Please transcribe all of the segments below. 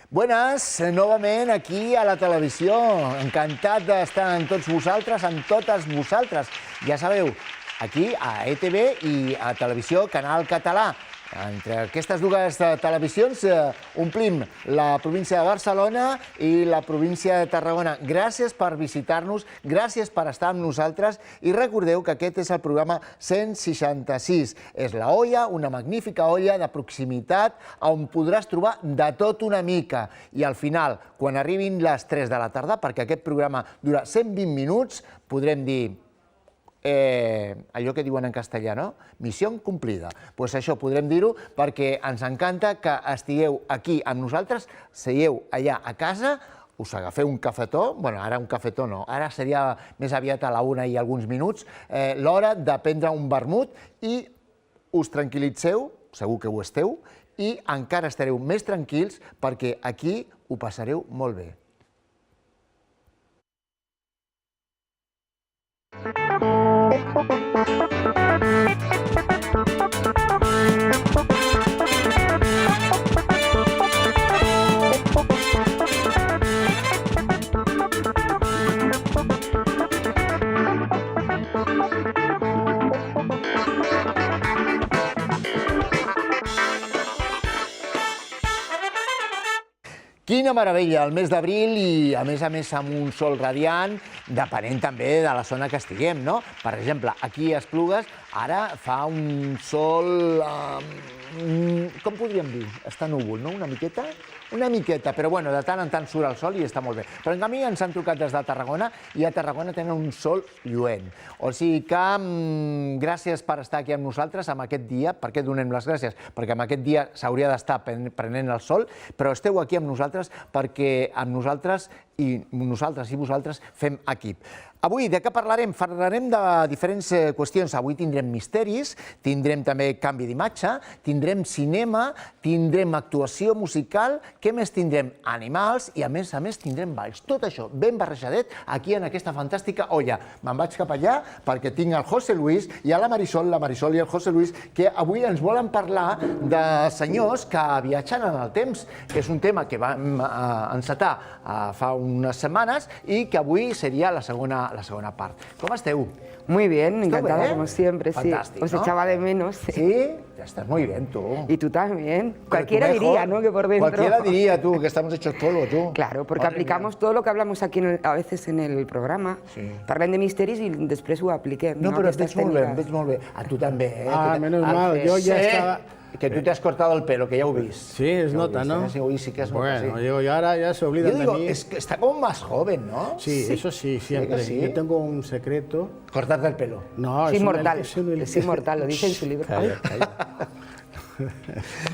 Buenas, novament aquí a la televisió. Encantat d'estar amb tots vosaltres, amb totes vosaltres. Ja sabeu, aquí a ETV i a Televisió Canal Català. Entre aquestes dues televisions omplim la província de Barcelona i la província de Tarragona. Gràcies per visitar-nos, gràcies per estar amb nosaltres i recordeu que aquest és el programa 166. És la olla, una magnífica olla de proximitat on podràs trobar de tot una mica. I al final, quan arribin les 3 de la tarda, perquè aquest programa dura 120 minuts, podrem dir allò que diuen en castellà, no? Missió complida. Doncs això podrem dir-ho perquè ens encanta que estigueu aquí amb nosaltres, seieu allà a casa, us agafeu un cafetó, bueno, ara un cafetó no, ara seria més aviat a la 1 i alguns minuts, l'hora de prendre un vermut i us tranquil·litzeu, segur que ho esteu, i encara estareu més tranquils perquè aquí ho passareu molt bé. Quina meravella, el mes d'abril i, a més, amb un sol radiant, depenent també de la zona que estiguem, no? Per exemple, aquí a Esplugues ara fa un sol, com podríem dir? Està núvol, no? Una miqueta? Una miqueta, però bueno, de tant en tant surt el sol i està molt bé. Però en canvi ens han trucat des de Tarragona i a Tarragona tenen un sol lluent. O sigui que gràcies per estar aquí amb nosaltres en aquest dia. Per què donem les gràcies? Perquè en aquest dia s'hauria d'estar prenent el sol, però esteu aquí amb nosaltres perquè amb nosaltres i vosaltres fem equip. Avui de què parlarem? Parlarem de diferents qüestions. Avui tindrem misteris, tindrem també canvi d'imatge, tindrem cinema, tindrem actuació musical, què més tindrem? Animals i a més tindrem balls. Tot això ben barrejadet aquí en aquesta fantàstica olla. Me'n vaig cap allà perquè tinc el José Luis i a la Marisol i el José Luis, que avui ens volen parlar de senyors que viatgen en el temps, que és un tema que vam encetar fa unas semanas y que avui sería la segunda parte. ¿Cómo esteu? Muy bien, encantada como siempre, sí. Fantástico, os echaba de menos. Sí, ya estás muy bien tú. Y tú también. Cualquiera diría, ¿no? Que por dentro. Cualquiera diría tú, que estamos hechos polvo, tú. Claro, porque aplicamos todo lo que hablamos aquí a veces en el programa. Parlem de misteris i després ho apliquem. No, però veig molt bé. A tu també, eh? Ah, menos mal, yo ya estaba... Que tú te has cortado el pelo, que ya lo viste. Sí, es nota, ¿no? Sí que es nota, sí. Bueno, digo, y ahora ya se olvidan de mí. Es que está como más joven, ¿no? Sí, eso sí, siempre. Sí. Yo tengo un secreto. Cortarte el pelo. No, es inmortal. Es inmortal, lo dice en su libro. Calla.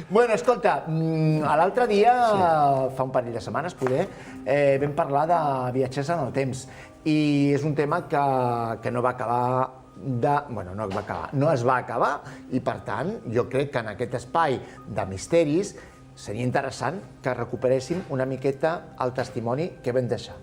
Bueno, escolta, l'altre dia, fa un parell de setmanes, poder, vam parlar de viatgers en el temps i és un tema que no va acabar no es va acabar i, per tant, jo crec que en aquest espai de misteris seria interessant que recuperéssim una miqueta el testimoni que vam deixar.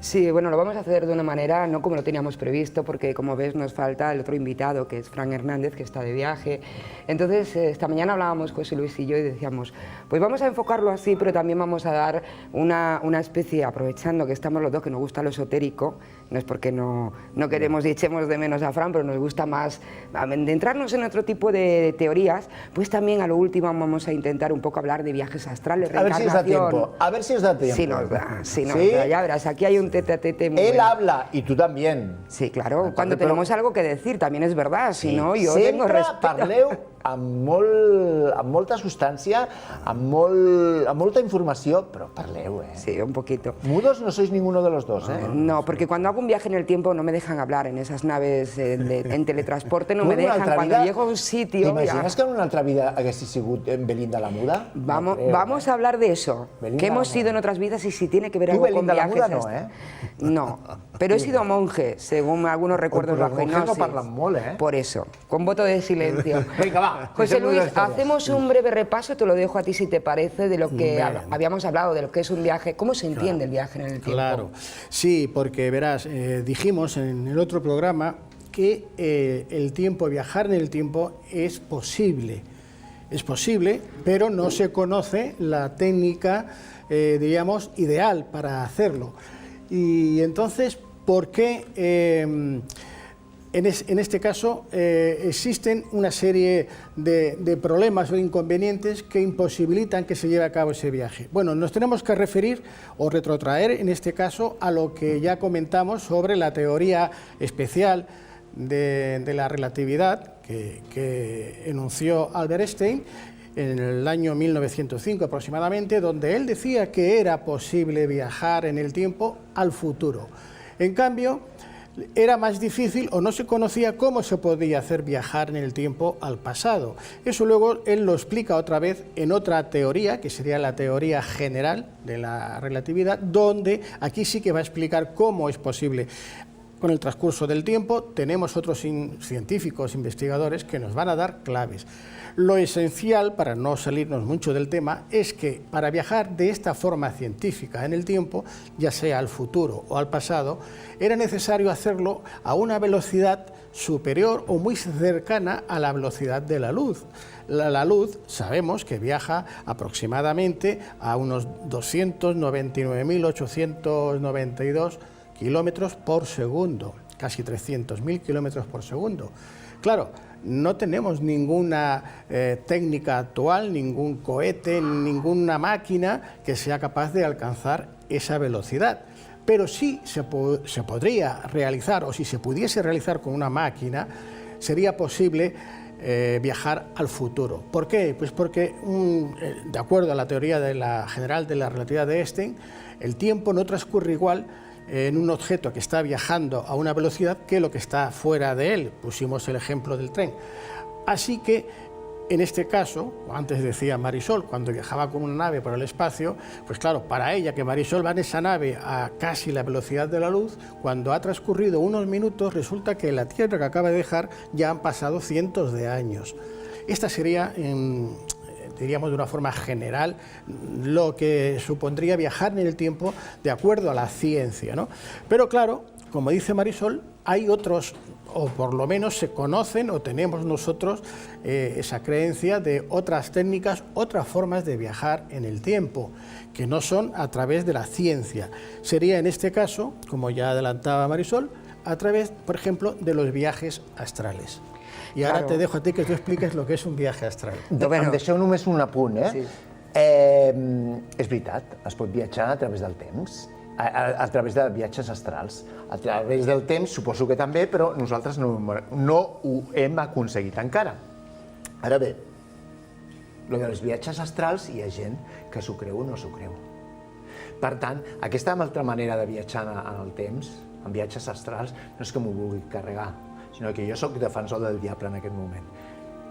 Sí, bueno, lo vamos a hacer de una manera no como lo teníamos previsto, porque como ves nos falta el otro invitado, que es Fran Hernández, que está de viaje. Entonces, esta mañana hablábamos José Luis y yo y decíamos, pues vamos a enfocarlo así, pero también vamos a dar una especie, aprovechando que estamos los dos, que nos gusta lo esotérico, no es porque no queremos y echemos de menos a Fran, pero nos gusta más adentrarnos en otro tipo de teorías, pues también a lo último vamos a intentar un poco hablar de viajes astrales, reencarnación. A ver si os da tiempo. Sí nos da, ya verás, aquí hay un tete a tete muy Él bueno. habla y tú también. Sí, claro, cuando tenemos algo que decir, también es verdad, si no, yo tengo respeto. Parleu amb molta substància, amb molta informació, però parleu, eh? Sí, un poquito. Mudos no sois ninguno de los dos, eh? No, porque cuando hago un viaje en el tiempo no me dejan hablar en esas naves en teletransporte, no me dejan. Cuando llego a un sitio... T'imagines que en una altra vida haguessis sigut Belinda la Muda? Vamos a hablar de eso, que hemos sido en otras vidas y si tiene que ver algo con viajes... Tú Belinda la Muda no, eh? No, pero he sido monje, según algunos recuerdos bajo hipnosis. Los monjes no parlan molt, eh? Por eso, con voto de silencio. Venga, va. José Luis, hacemos un breve repaso, te lo dejo a ti si te parece, de lo que habíamos hablado, de lo que es un viaje, cómo se entiende el viaje en el tiempo. Claro, sí, porque verás, dijimos en el otro programa que el tiempo, viajar en el tiempo es posible. Es posible, pero no se conoce la técnica, diríamos, ideal para hacerlo. Y entonces, ¿por qué en este caso existen una serie de problemas o inconvenientes que imposibilitan que se lleve a cabo ese viaje? Bueno, nos tenemos que referir o retrotraer en este caso a lo que ya comentamos sobre la teoría especial de la relatividad que enunció Albert Einstein en el año 1905 aproximadamente, donde él decía que era posible viajar en el tiempo al futuro. En cambio, era más difícil o no se conocía cómo se podía hacer viajar en el tiempo al pasado. Eso luego él lo explica otra vez en otra teoría, que sería la teoría general de la relatividad, donde aquí sí que va a explicar cómo es posible. Con el transcurso del tiempo tenemos otros científicos, investigadores, que nos van a dar claves. Lo esencial, para no salirnos mucho del tema, es que para viajar de esta forma científica en el tiempo, ya sea al futuro o al pasado, era necesario hacerlo a una velocidad superior o muy cercana a la velocidad de la luz. La luz sabemos que viaja aproximadamente a unos 299.892 kilómetros por segundo, casi 300.000 kilómetros por segundo. Claro, no tenemos ninguna técnica actual, ningún cohete, ninguna máquina que sea capaz de alcanzar esa velocidad. Pero sí se podría realizar, o si se pudiese realizar con una máquina, sería posible viajar al futuro. ¿Por qué? Pues porque, de acuerdo a la teoría general de la relatividad de Einstein, el tiempo no transcurre igual en un objeto que está viajando a una velocidad que lo que está fuera de él. Pusimos el ejemplo del tren. Así que, en este caso, antes decía Marisol, cuando viajaba con una nave por el espacio, pues claro, para ella, que Marisol va en esa nave a casi la velocidad de la luz, cuando ha transcurrido unos minutos, resulta que la Tierra que acaba de dejar ya han pasado cientos de años. Esta sería, diríamos de una forma general, lo que supondría viajar en el tiempo de acuerdo a la ciencia, ¿no? Pero claro, como dice Marisol, hay otros, o por lo menos se conocen o tenemos nosotros esa creencia de otras técnicas, otras formas de viajar en el tiempo, que no son a través de la ciencia. Sería en este caso, como ya adelantaba Marisol, a través, por ejemplo, de los viajes astrales. I ara te dejo a ti que tu expliques lo que és un viatge astral. Em deixeu només un apunt, Sí. És veritat, es pot viatjar a través del temps, a través de viatges astrals. A través del temps suposo que també, però nosaltres no ho hem aconseguit encara. Ara bé, el dels viatges astrals hi ha gent que s'ho creu o no s'ho creu. Per tant, aquesta altra manera de viatjar en el temps, en viatges astrals, no és que m'ho vulgui carregar, sinó que jo sóc defensor del diable en aquest moment.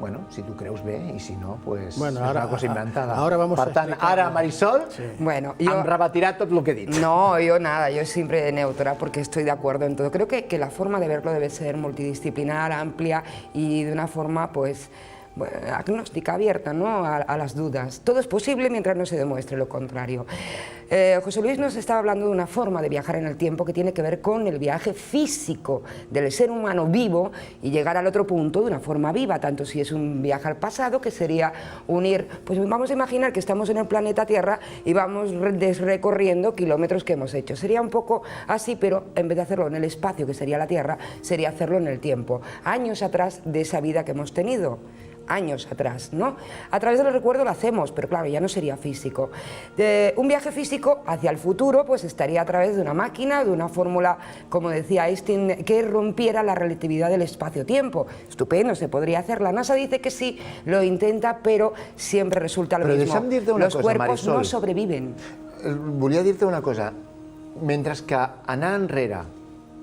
Bueno, si tu creus bé i si no, pues és una cosa inventada. Per tant, ara, Marisol, em rebatirà tot el que he dit. No, yo nada, yo siempre neutra porque estoy de acuerdo en todo. Creo que la forma de verlo debe ser multidisciplinar, amplia y de una forma, pues, agnóstica, abierta, ¿no?, a las dudas. Todo es posible mientras no se demuestre lo contrario. José Luis nos estaba hablando de una forma de viajar en el tiempo que tiene que ver con el viaje físico del ser humano vivo y llegar al otro punto de una forma viva, tanto si es un viaje al pasado, que sería unir, pues vamos a imaginar que estamos en el planeta Tierra y vamos recorriendo kilómetros que hemos hecho. Sería un poco así, pero en vez de hacerlo en el espacio, que sería la Tierra, sería hacerlo en el tiempo, años atrás de esa vida que hemos tenido. Años atrás, ¿no? A través del recuerdo lo hacemos, pero claro, ya no sería físico. Un viaje físico hacia el futuro, pues estaría a través de una máquina, de una fórmula, como decía Einstein, que rompiera la relatividad del espacio-tiempo. Estupendo, se podría hacer. La NASA dice que sí, lo intenta, pero siempre resulta lo mismo. Los cuerpos no sobreviven. Volia dir-te una cosa. Mentre que anar enrere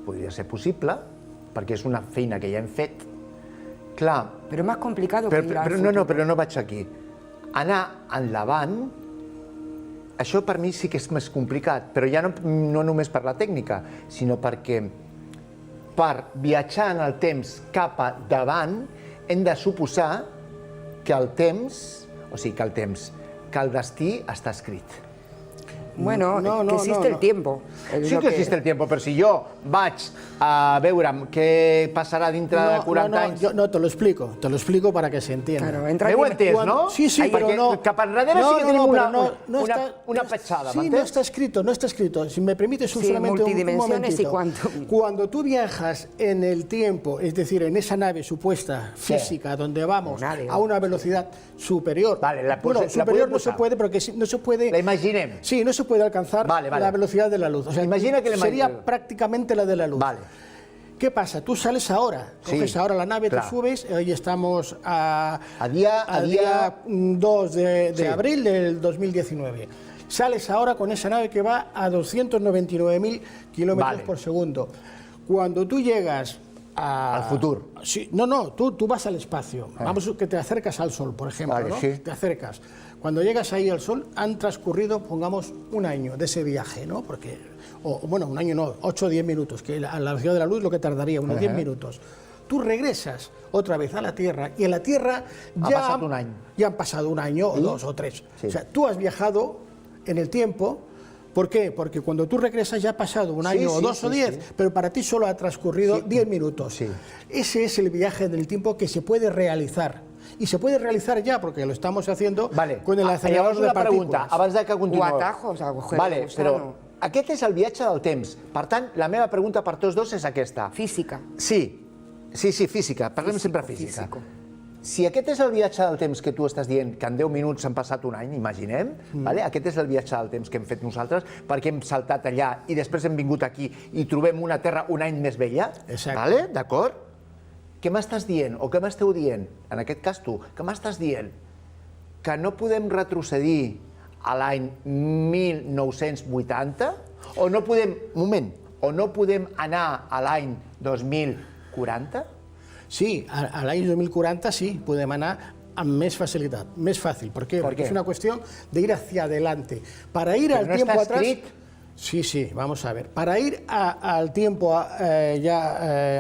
podria ser possible, perquè és una feina que ja hem fet, clar... Però és més complicat que ir al futur. No, però no vaig aquí. Anar endavant, això per mi sí que és més complicat, però ja no només per la tècnica, sinó perquè per viatjar en el temps cap a davant hem de suposar que el temps, o sigui, que el destí està escrit. Bueno, No, no, que existe no. el tiempo. És Sí el que existe el tiempo, però si jo vaig a veure'm què passarà dintre de 40 anys... No, te lo explico para que se entienda. Claro, entra M'heu aquí- entès, no? Sí, sí, pero Perquè no. cap enrere sí que tenim una petjada, Sí, no está escrito, no está escrito. Si me permites Sí, solamente un multidimensiones y momentito. quantum. Cuando tú viajas en el tiempo, es decir, en esa nave supuesta física donde vamos Nave. a una velocidad superior. Vale, la bueno, puse- la superior puedo no se posar. puede porque no se puede. La imaginem. Sí, no se puede alcanzar Vale, vale. la velocidad de la luz. O sea, Imagina que sería prácticamente la de la luz. Vale. ¿Qué pasa? Tú sales ahora, Sí, coges ahora la nave, claro. te subes, hoy estamos a día 2 de Sí. abril del 2019. Sales ahora con esa nave que va a 299.000 kilómetros Vale. por segundo. Cuando tú llegas Al futuro. Sí, no, tú vas al espacio. Vamos, que te acercas al Sol, por ejemplo, Vale, ¿no? sí. Te acercas. Cuando llegas ahí al Sol, han transcurrido, pongamos, un año de ese viaje, ¿no? Porque, bueno, un año no, 8 o 10 minutos, que a la velocidad de la luz lo que tardaría, unos 10 minutos. Tú regresas otra vez a la Tierra y en la Tierra Ha ya passat un any. Ya han pasado un año o 2 o 3. Sí. O sea, tú has viajado en el tiempo. ¿Por qué? Porque cuando tú regresas ya ha pasado un año o 2 o 10, pero para ti solo ha transcurrido 10 minutos. Sí. Ese es el viaje del tiempo que se puede realizar. Y se puede realizar ya, porque lo estamos haciendo Vale. con el acelerador Llavors de una partículas. pregunta, abans de que continueu. O atajos, agujero Vale, de gusano. però aquest és el viatge del temps. Per tant, la meva pregunta per tots dos és aquesta. Física. Sí, física. Parlem sempre física. Físico. Si aquest és el viatge del temps que tu estàs dient, que en 10 minuts han passat un any, imaginem, vale? Aquest és el viatge del temps que hem fet nosaltres, perquè hem saltat allà i després hem vingut aquí i trobem una Terra un any més vella, Exacte. vale? D'acord? Què m'estàs dient, o què m'esteu dient, en aquest cas tu, què m'estàs dient? Que no podem retrocedir a l'any 1980? O no podem, o no podem anar a l'any 2040? Sí, al año 2040 sí, podem anar amb més facilitat, més fàcil. ¿Por qué? ¿Por Porque qué? es una cuestión de ir hacia adelante. Para ir Pero al no tiempo está atrás... escrit. Sí, vamos a ver. Para ir al tiempo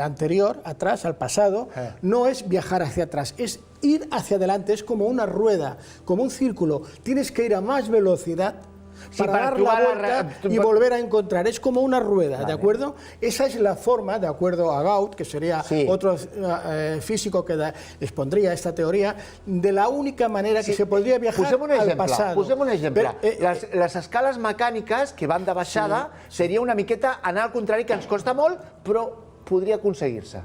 anterior, atrás, al pasado, no es viajar hacia atrás, es ir hacia adelante, es como una rueda, como un círculo. Tienes que ir a más velocidad Sí, para para dar trobar la la vuelta y volver a encontrar. Es como una rueda, ¿de acuerdo? Esa es la forma, de acuerdo a Gauss, que sería Sí. otro físico que expondría esta teoría, de la única manera que se podria viajar Posem un al exemple, pasado. posem un exemple. Però, Les escales mecàniques que van de baixada seria una miqueta anar al contrari, que ens costa molt, però podria aconseguir-se.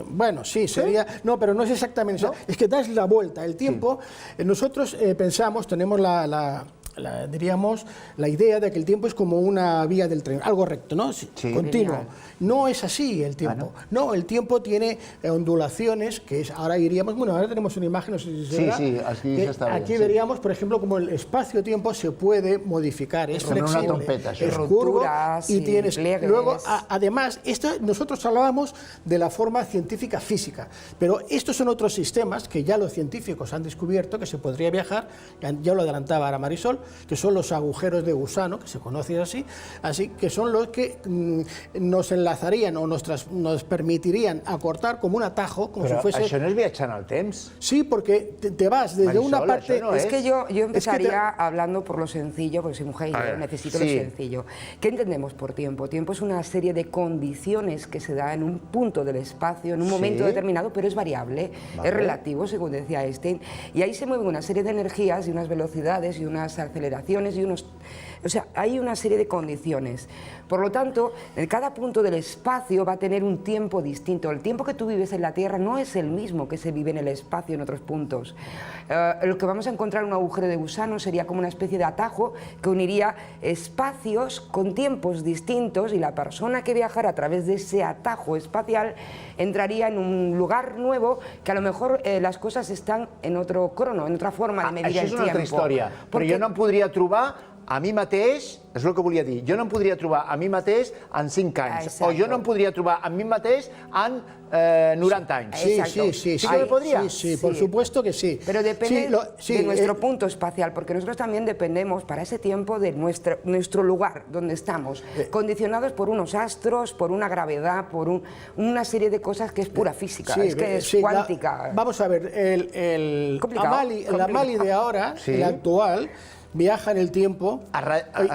Bueno, sí, sería... No, pero no es exactamente eso. ¿No? Es que das la vuelta. El tiempo, nosotros pensamos, tenemos diríamos, la idea de que el tiempo es como una vía del tren, algo recto, ¿no? Sí, continuo. Lineal. No es así el tiempo. No, el tiempo tiene ondulaciones, que es, ahora iríamos, bueno, ahora tenemos una imagen, no sé si se Sí, verá, sí, aquí que se está bien, aquí sí. veríamos, por ejemplo, como el espacio-tiempo se puede modificar, es Como una flexible, trompeta, sí. es curvo Rupturas y y tienes... pliegues. Luego, además, nosotros hablábamos de la forma científica física, pero estos son otros sistemas que ya los científicos han descubierto que se podría viajar, ya lo adelantaba ahora Marisol, que son los agujeros de gusano, que se conocen así que son los que nos enlazarían o nos permitirían acortar como un atajo, como Però si fuese... això no és viatjar en el temps. Sí, porque te vas desde Marisol, una parte... això no Es que yo empezaría Es que hablando por lo sencillo, porque soy mujer y A yo ver, necesito sí. lo sencillo. ¿Qué entendemos por tiempo? Tiempo es una serie de condiciones que se da en un punto del espacio, en un momento Sí. determinado, pero es variable, Vale. es relativo, según decía Einstein, y ahí se mueven una serie de energías y unas velocidades y unas aceleraciones y unos... O sea, hay una serie de condiciones. Por lo tanto, en cada punto del espacio va a tener un tiempo distinto. El tiempo que tú vives en la Tierra no es el mismo que se vive en el espacio en otros puntos. Lo que vamos a encontrar en un agujero de gusano sería como una especie de atajo que uniría espacios con tiempos distintos, y la persona que viajara a través de ese atajo espacial entraría en un lugar nuevo que a lo mejor las cosas están en otro crono, en otra forma de medir Això el és tiempo. una altra història, però Porque- jo no em podria trobar a mi mateix, és el que volia dir, jo no em podria trobar a mi mateix en 5 anys, Exacto. o jo no em podria trobar a mi mateix en 90 anys. Sí, Exacto. sí, ¿Sí que me podría? Sí, por supuesto que sí. Pero depende Sí, de nuestro punto espacial, porque nosotros también dependemos para ese tiempo de nuestro lugar donde estamos, condicionados por unos astros, por una gravedad, por una serie de cosas que es pura física, es que es cuántica. Vamos a ver, el Complicado, Amali de ahora, Sí. el actual, viaja en el tiempo,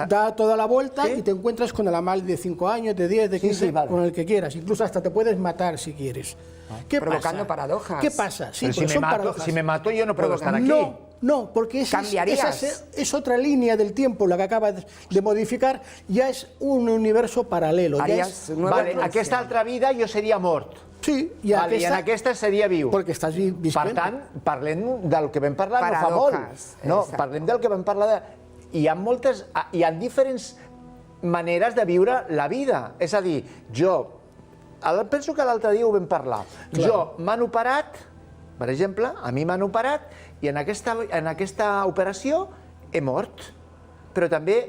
da toda la vuelta ¿Sí? y te encuentras con el Amal de 5 años, de 10, de 15, sí, vale. con el que quieras. Incluso hasta te puedes matar si quieres. ¿Qué Provocando pasa? paradojas. ¿Qué pasa? Sí, Pero porque son paradojas. si me mato yo no puedo estar aquí. No, porque Cambiarías. es otra línea del tiempo la que acabas de modificar, ya es un universo paralelo. Harías nueva Vale, dimensión. aquesta altra vida jo seria mort. Sí, i Vale, I en aquesta seria viu. Perquè estàs visquent. Per tant, parlem del que vam parlar no fa Paradojas, molt. No, exacte. parlem del que vam parlar de... Hi ha diferents maneres de viure la vida. És a dir, penso que l'altre dia ho vam parlar. Clar. Jo m'han operat, per exemple, a mi m'han operat, i en aquesta operació he mort, però també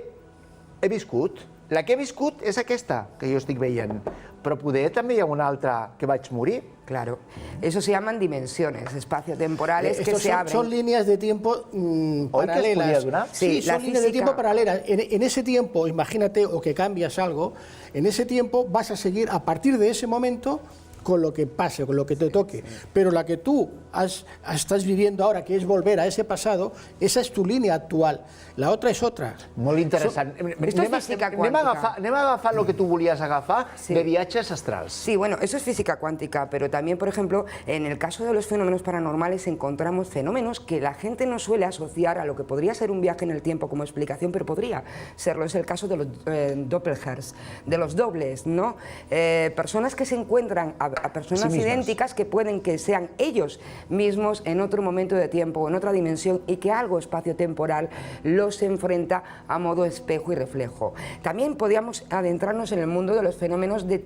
he viscut. La que he viscut és aquesta que jo estic veient, però poder també hi ha una altra que vaig morir. Claro, eso se llaman dimensiones espaciotemporales que Estos se abren. son líneas de tiempo paralelas. Sí, Sí, la son líneas de física- tiempo paralelas. En ese tiempo, imagínate, o que cambias algo, en ese tiempo vas a seguir a partir de ese momento con lo que pase, con lo que te toque. Pero la que tú estás viviendo ahora, que es volver a ese pasado, esa es tu línea actual. La otra es otra. Molt interessant. Esto es física Anem a agafar el que tu volies agafar Sí. de viatges astrals. Sí, bueno, eso es física cuántica, pero también, por ejemplo, en el caso de los fenómenos paranormales encontramos fenómenos que la gente no suele asociar a lo que podría ser un viaje en el tiempo como explicación, pero podría serlo. Es el caso de los doppelgangers, de los dobles, ¿no? Personas que se encuentran a personas Sí mismas. idénticas que pueden que sean ellos mismos en otro momento de tiempo, en otra dimensión, y que algo espaciotemporal los enfrenta a modo espejo y reflejo. También podríamos adentrarnos en el mundo de los fenómenos de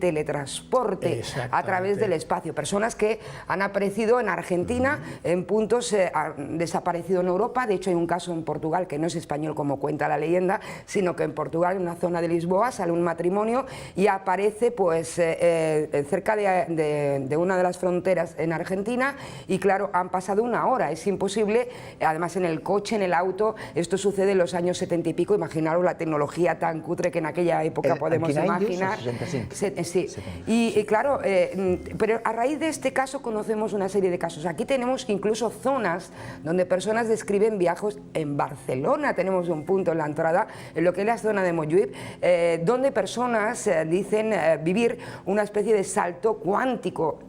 teletransporte a través del espacio. Personas que han aparecido en Argentina, en puntos, han desaparecido en Europa. De hecho, hay un caso en Portugal que no es español como cuenta la leyenda, sino que en Portugal, en una zona de Lisboa, sale un matrimonio y aparece pues cerca de una de las fronteras en Argentina, y claro, han pasado una hora, es imposible, además en el coche, en el auto, esto sucede en los años 70 y pico, imaginaros la tecnología tan cutre que en aquella época podemos ¿en quin any imaginar. dius? El 65. Sí, y claro, pero a raíz de este caso conocemos una serie de casos. Aquí tenemos incluso zonas donde personas describen viajes. En Barcelona tenemos un punto en la entrada, en lo que es la zona de Montjuïc, donde personas dicen vivir una especie de salto cuántico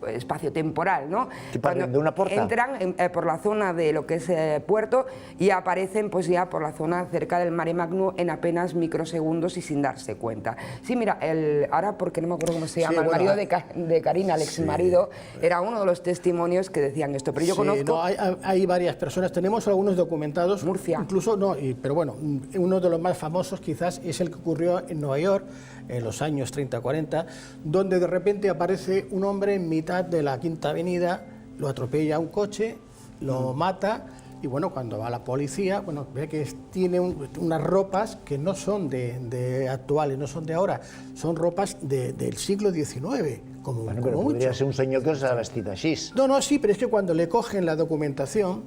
espaciotemporal, ¿no? ¿De una puerta? Entran por la zona de lo que es puerto y aparecen pues ya por la zona cerca del Mare Magnum en apenas microsegundos y sin darse cuenta. Sí, mira, ahora porque no me acuerdo cómo se llama, Sí, el bueno, marido de Karina, el exmarido, era uno de los testimonios que decían esto, pero yo Sí, conozco... no, hay varias personas, tenemos algunos documentados. Murcia. Incluso, pero bueno, uno de los más famosos quizás es el que ocurrió en Nueva York en los años 30-40, donde de repente aparece un hombre en mitad de la Quinta Avenida, lo atropella un coche, lo mata, y bueno, cuando va la policía, bueno, ve que tiene unas ropas que no son de actuales, no son de ahora, son ropas del siglo XIX, como, Bueno, como però mucho. podria ser un senyor que s'ha vestit així. No, sí, pero es que cuando le cogen la documentación,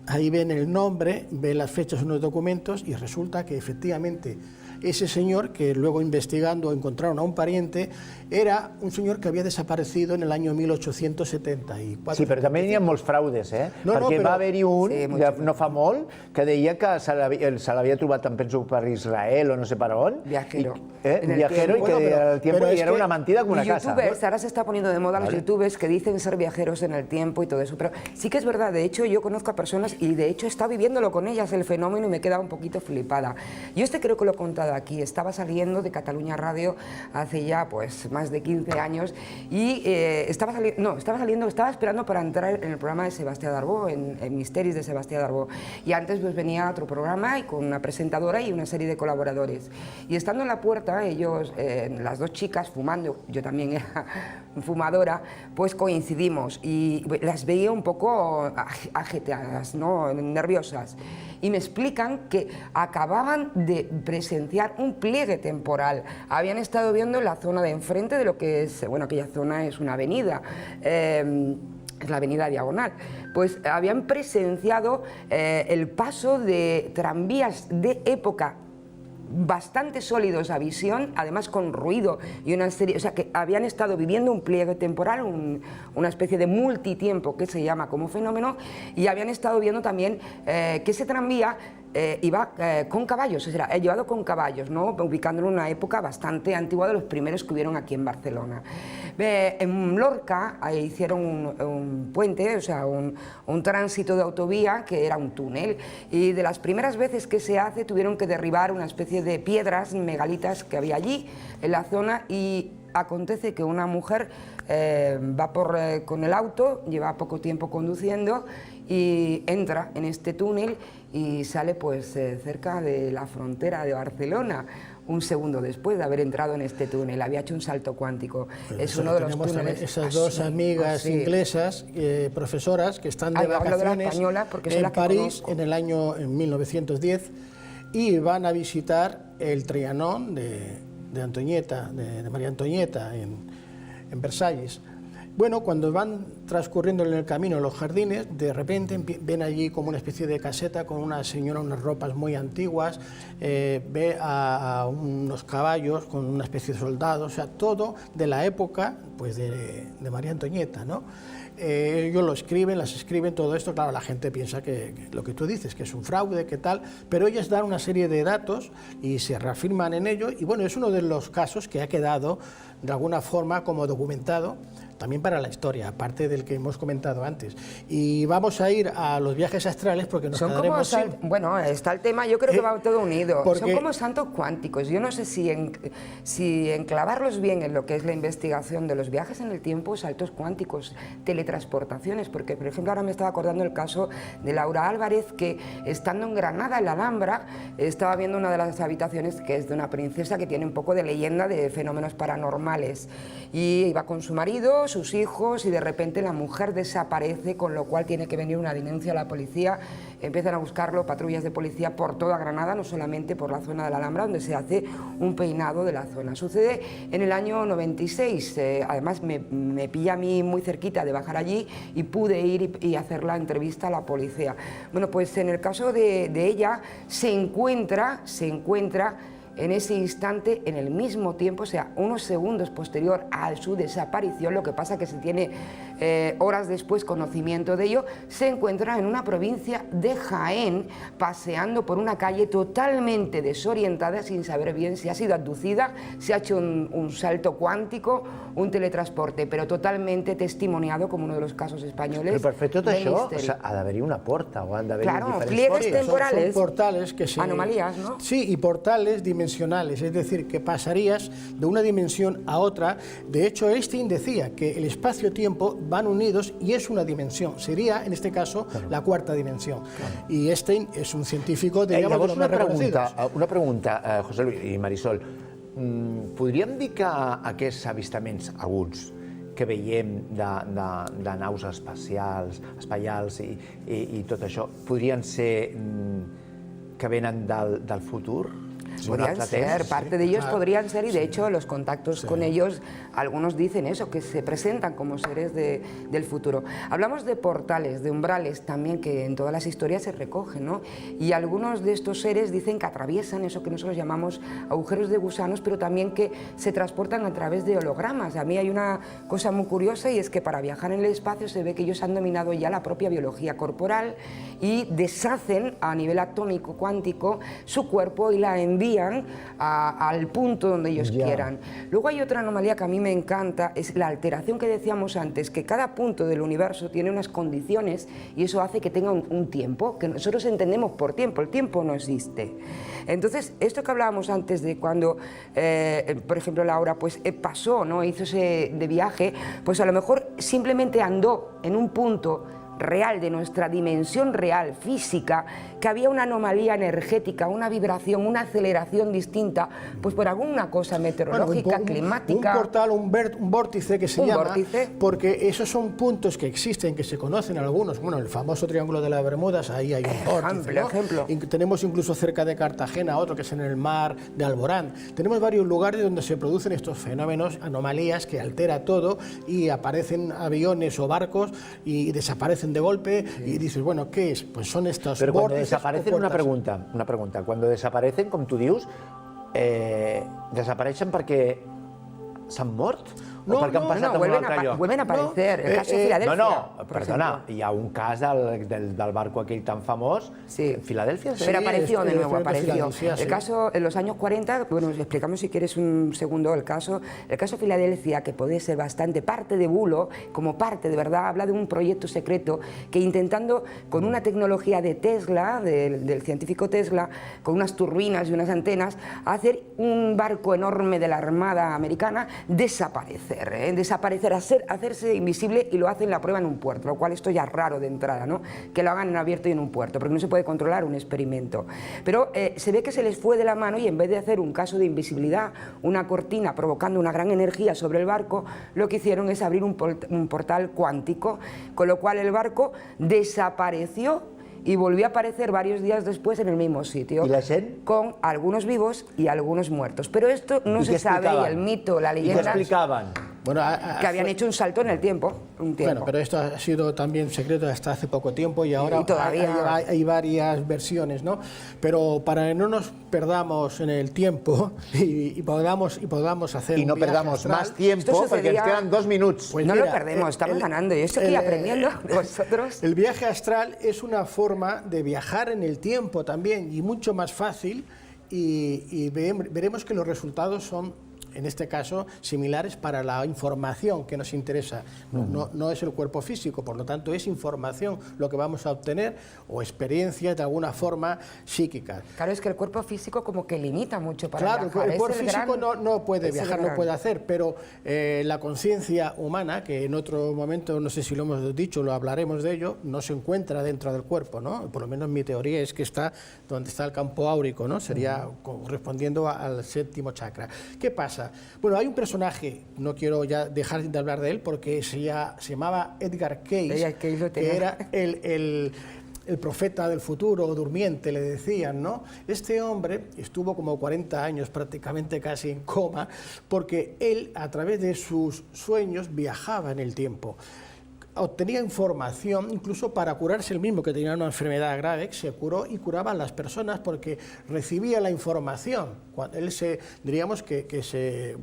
ahí ven el nombre, ven las fechas en los documentos y resulta que efectivamente ese señor, que luego investigando encontraron a un pariente, era un señor que había desaparecido en el año 1874. Sí, però també hi ha molts fraudes, No, perquè però- va haver-hi un, Sí, no fa molt, que deia que se l'havia trobat, em penso, per Israel o no sé per on. Viajero. Un En el viajero, tiempo. y que Bueno, era el tiempo pero y es era que una mentida como una Y casa. youtubers, ahora se está poniendo de moda los Vale. youtubers que dicen ser viajeros en el tiempo y todo eso, pero sí que es verdad, de hecho yo conozco a personas y de hecho he estado viviéndolo con ellas el fenómeno y me he quedado un poquito flipada. Yo creo que lo he contado aquí, estaba saliendo de Cataluña Radio hace ya pues más de 15 años y estaba esperando para entrar en el programa de Sebastián Darbó, en Misteris de Sebastián Darbó, y antes pues venía otro programa y con una presentadora y una serie de colaboradores, y estando en la puerta ellos, las dos chicas fumando, yo también era fumadora, pues coincidimos y las veía un poco agitadas, ¿no? Nerviosas, y me explican que acababan de presenciar un pliegue temporal. Habían estado viendo la zona de enfrente de lo que es, bueno, aquella zona es una avenida, es la avenida Diagonal, pues habían presenciado el paso de tranvías de época bastante sólidos a visión, además con ruido y una serie, o sea que habían estado viviendo un pliegue temporal, una especie de multitiempo que se llama como fenómeno, y habían estado viendo también que ese tranvía iba con caballos, o sea, llevado con caballos, ¿no? Ubicándolo en una época bastante antigua, de los primeros que hubieron aquí en Barcelona. En Lorca hicieron un puente, o sea, un tránsito de autovía que era un túnel, y de las primeras veces que se hace tuvieron que derribar una especie de piedras megalitas que había allí en la zona, y acontece que una mujer va con el auto, lleva poco tiempo conduciendo y entra en este túnel y sale pues cerca de la frontera de Barcelona, un segundo después de haber entrado en este túnel. Había hecho un salto cuántico. Pues es uno de los túneles. Esas dos amigas inglesas, profesoras, que están de vacaciones en París en 1910, y van a visitar el Trianon de Antonieta, de María Antonieta, en Versalles. Bueno, cuando van transcurriendo en el camino en los jardines, de repente ven allí como una especie de caseta con una señora, unas ropas muy antiguas, ve a unos caballos con una especie de soldados, o sea, todo de la época pues de María Antonieta, ¿no? Ellos lo escriben, las escriben, todo esto, claro, la gente piensa que lo que tú dices, que es un fraude, que tal, pero ellas dan una serie de datos y se reafirman en ello, y bueno, es uno de los casos que ha quedado de alguna forma como documentado también para la historia, aparte del que hemos comentado antes. Y vamos a ir a los viajes astrales porque nos quedaremos sin... Bueno, está el tema, yo creo que va todo unido. Porque... Son como saltos cuánticos. Yo no sé si enclavarlos bien en lo que es la investigación de los viajes en el tiempo, saltos cuánticos, teletransportaciones, porque por ejemplo ahora me estaba acordando el caso de Laura Álvarez, que estando en Granada, en la Alhambra, estaba viendo una de las habitaciones que es de una princesa que tiene un poco de leyenda de fenómenos paranormales, y iba con su marido, sus hijos, y de repente la mujer desaparece, con lo cual tiene que venir una denuncia a la policía. Empiezan a buscarlo patrullas de policía por toda Granada, no solamente por la zona de la Alhambra, donde se hace un peinado de la zona. Sucede en el año 96, además me pilla a mí muy cerquita de bajar allí y pude ir y hacer la entrevista a la policía. Bueno, pues en el caso de ella se encuentra en ese instante, en el mismo tiempo, o sea, unos segundos posterior a su desaparición, lo que pasa que se tiene horas después conocimiento de ello, se encuentra en una provincia de Jaén, paseando por una calle totalmente desorientada, sin saber bien si ha sido abducida, si ha hecho un salto cuántico, un teletransporte, pero totalmente testimoniado como uno de los casos españoles. Però per fer tot això ha d'haver-hi una porta o han d'haver diferents pliegues temporales, son portales que anomalías, ¿no? Sí, y portales dimensionales, es decir, que pasarías de una dimensión a otra. De hecho, Einstein decía que el espacio-tiempo van unidos y es una dimensión. Sería, en este caso, la cuarta dimensión. Y Einstein es un científico, digamos, de los más reconocidos. Una pregunta, José Luis i Marisol. Podríem dir que aquests avistaments, alguns, que veiem de naus espacials i tot això, podrien ser que venen del futur? Podrían ser, parte de ellos podrían ser, y de hecho los contactos con ellos, algunos dicen eso, que se presentan como seres del futuro. Hablamos de portales, de umbrales también, que en todas las historias se recogen, ¿no? Y algunos de estos seres dicen que atraviesan eso que nosotros llamamos agujeros de gusanos, pero también que se transportan a través de hologramas. A mí hay una cosa muy curiosa, y es que para viajar en el espacio se ve que ellos han dominado ya la propia biología corporal y deshacen a nivel atómico cuántico su cuerpo y la envían al punto donde ellos quieran. Luego hay otra anomalía que a mí me encanta, es la alteración que decíamos antes, que cada punto del universo tiene unas condiciones y eso hace que tenga un tiempo, que nosotros entendemos por tiempo, el tiempo no existe. Entonces, esto que hablábamos antes de cuando, por ejemplo, Laura pasó, ¿no? Hizo ese de viaje, pues a lo mejor simplemente andó en un punto real, de nuestra dimensión real, física, que había una anomalía energética, una vibración, una aceleración distinta, pues por alguna cosa meteorológica, climática. Un portal, un vórtice que se llama, porque esos son puntos que existen, que se conocen algunos. Bueno, el famoso Triángulo de las Bermudas, ahí hay un vórtice, ¿no? Ejemplo. Tenemos incluso cerca de Cartagena otro que es en el mar de Alborán. Tenemos varios lugares donde se producen estos fenómenos, anomalías, que altera todo y aparecen aviones o barcos y desaparecen de golpe, y dices, bueno, ¿qué es? Pues son estos Pero cuando vórtices. desaparecen, una pregunta, cuando desaparecen, com tu dius, desapareixen perquè s'han mort o perquè han passat a un altre lloc? Vuelven a aparecer. El caso de Filadelfia. No, perdona, hi ha un cas del barco aquell tan famós. Sí. ¿Filadelfia? Pero apareció de nuevo, apareció. El caso, en los años 40, bueno, explicamos si quieres un segundo el caso Filadelfia, que puede ser bastante parte de bulo, como parte de verdad, habla de un proyecto secreto que intentando, con una tecnología de Tesla, del científico Tesla, con unas turbinas y unas antenas, hacer un barco enorme de la Armada Americana desaparecer, hacerse invisible, y lo hacen la prueba en un puerto, lo cual esto ya es raro de entrada, ¿no? Que lo hagan en abierto y en un puerto, porque no se puede controlar un experimento. Pero se ve que se les fue de la mano, y en vez de hacer un caso de invisibilidad, una cortina provocando una gran energía sobre el barco, lo que hicieron es abrir un portal cuántico, con lo cual el barco desapareció y volvió a aparecer varios días después en el mismo sitio. ¿Y la gente? Con algunos vivos y algunos muertos. Pero esto no se sabe, y el mito, la leyenda... ¿Y qué explicaban? Bueno, que habían hecho un salto en el tiempo, Bueno, pero esto ha sido también secreto hasta hace poco tiempo, y ahora todavía hay varias versiones, ¿no? Pero para que no nos perdamos en el tiempo y podamos hacer y no un viaje perdamos astral, más tiempo, porque ens quedan 2 minuts. Pues no mira, lo perdemos, estamos ganando. Yo estoy aquí aprendiendo de vosotros. El viaje astral es una forma de viajar en el tiempo también, y mucho más fácil, y veremos que los resultados son, en este caso, similares para la información que nos interesa. No es el cuerpo físico, por lo tanto es información lo que vamos a obtener, o experiencias de alguna forma psíquicas. Claro, es que el cuerpo físico como que limita mucho para viajar. Claro, el cuerpo físico no puede viajar, no puede hacer, pero la conciencia humana, que en otro momento, no sé si lo hemos dicho, lo hablaremos de ello, no se encuentra dentro del cuerpo, ¿no? Por lo menos mi teoría es que está donde está el campo áurico, ¿no? Sería correspondiendo al 7º chakra. ¿Qué pasa? Bueno, hay un personaje, no quiero ya dejar de hablar de él, porque se llamaba Edgar Cayce, que era el profeta del futuro, o durmiente, le decían, ¿no? Este hombre estuvo como 40 años prácticamente casi en coma, porque él, a través de sus sueños, viajaba en el tiempo. Obtenía información incluso para curarse el mismo, que tenía una enfermedad grave, se curó y curaba a las personas porque recibía la información. Cuando él diríamos que se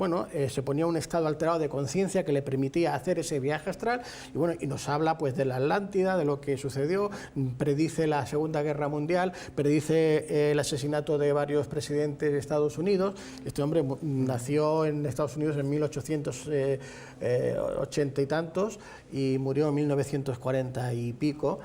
ponía en un estado alterado de conciencia que le permitía hacer ese viaje astral, y bueno, y nos habla pues de la Atlántida, de lo que sucedió, predice la Segunda Guerra Mundial, predice el asesinato de varios presidentes de Estados Unidos. Este hombre nació en Estados Unidos en 1880 y tantos y murió en 1940 y pico.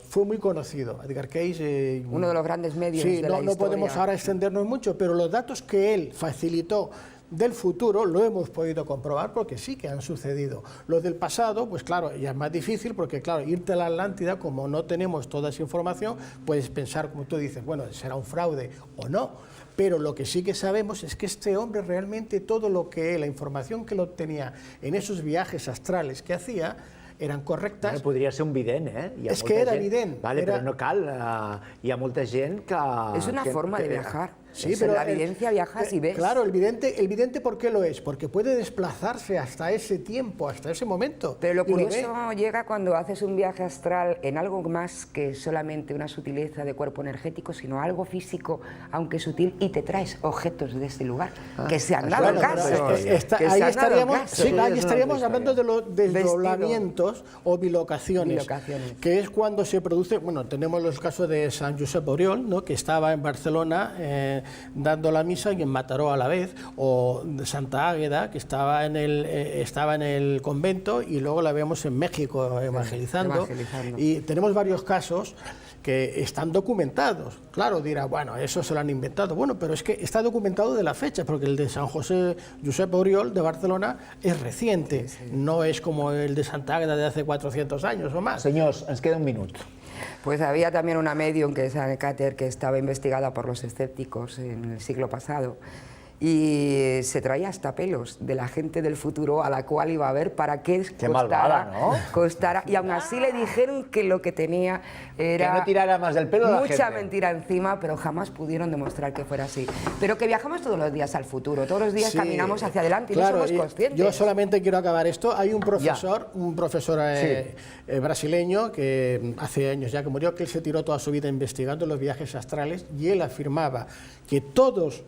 Fue muy conocido, Edgar Cayce. Uno de los grandes medios de la historia. No podemos ahora extendernos mucho, pero los datos que él facilitó del futuro lo hemos podido comprobar, porque sí que han sucedido. Los del pasado, pues claro, ya es más difícil, porque claro, irte a la Atlántida, como no tenemos toda esa información, puedes pensar, como tú dices, bueno, será un fraude o no. Pero lo que sí que sabemos es que este hombre realmente, todo lo que la información que lo obtenía en esos viajes astrales que hacía, eren correctes. Bueno, podria ser un vident, eh? És que era evident. Vale, però no cal. Hi ha molta gent que... És una forma de viajar. Sí, pero la evidencia viajas y ves. Claro, el vidente, ¿por qué lo es? Porque puede desplazarse hasta ese tiempo, hasta ese momento. Pero lo curioso llega cuando haces un viaje astral en algo más que solamente una sutileza de cuerpo energético, sino algo físico, aunque sutil, y te traes objetos de este lugar, que se han dado casos. Ahí estaríamos hablando de los desdoblamientos o bilocaciones, que es cuando se produce, bueno, tenemos los casos de San Josep Oriol, ¿no?, que estaba en Barcelona dando la misa y en Mataró a la vez, o de Santa Águeda, que estaba en el convento, y luego la vemos en México evangelizando. Y tenemos varios casos que están documentados. Claro, dirá, bueno, eso se lo han inventado. Bueno, pero es que está documentado de la fecha, porque el de San Josep Oriol de Barcelona es reciente, no es como el de Santa Águeda de hace 400 años o más. Senyors, ens queda un minut. Pues había también una medium, que es Anne Carter, que estaba investigada por los escépticos en el siglo pasado, y se traía hasta pelos de la gente del futuro a la cual iba a ver para qué costara, y aún así le dijeron que lo que tenía era que no tirara más del pelo a la gente. Mucha mentira encima, pero jamás pudieron demostrar que fuera así. Pero que viajamos todos los días al futuro, todos los días caminamos hacia adelante y no somos conscientes. Yo solamente quiero acabar esto. Hay un profesor brasileño que hace años ya que murió, que él se tiró toda su vida investigando los viajes astrales, y él afirmaba que todos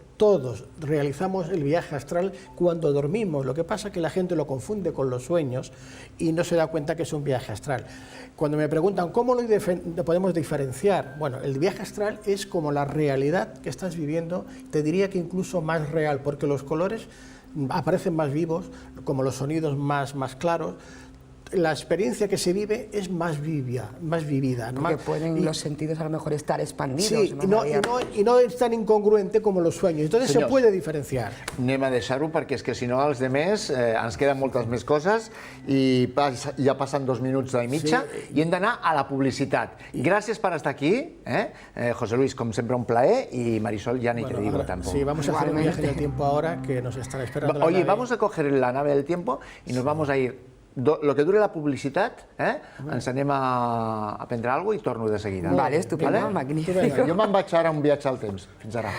realizamos realizamos el viaje astral cuando dormimos. Lo que pasa es que la gente lo confunde con los sueños y no se da cuenta que es un viaje astral. Cuando me preguntan cómo lo podemos diferenciar, bueno, el viaje astral es como la realidad que estás viviendo, te diría que incluso más real, porque los colores aparecen más vivos, como los sonidos más claros. La experiencia que se vive es más vivida. Porque pueden los sentidos a lo mejor estar expandidos. Sí, y no es tan incongruente como los sueños. Entonces se puede diferenciar. Anem a deixar-ho perquè és que si no els demés ens queden moltes més coses i ja passen 2 minuts i mitja i hem d'anar a la publicitat. Gràcies per estar aquí, José Luis, com sempre un plaer, y Marisol ya ni te digo tampoco. Sí, vamos a hacer un viaje del tiempo ahora que nos estará esperando. Oye, vamos a coger la nave del tiempo y nos vamos a ir. Lo que dure la publicitat, ens anem a prendre alguna cosa i torno de seguida. Vale, estupendo, magnífic. Jo me'n vaig ara a un viatge al temps. Fins ara.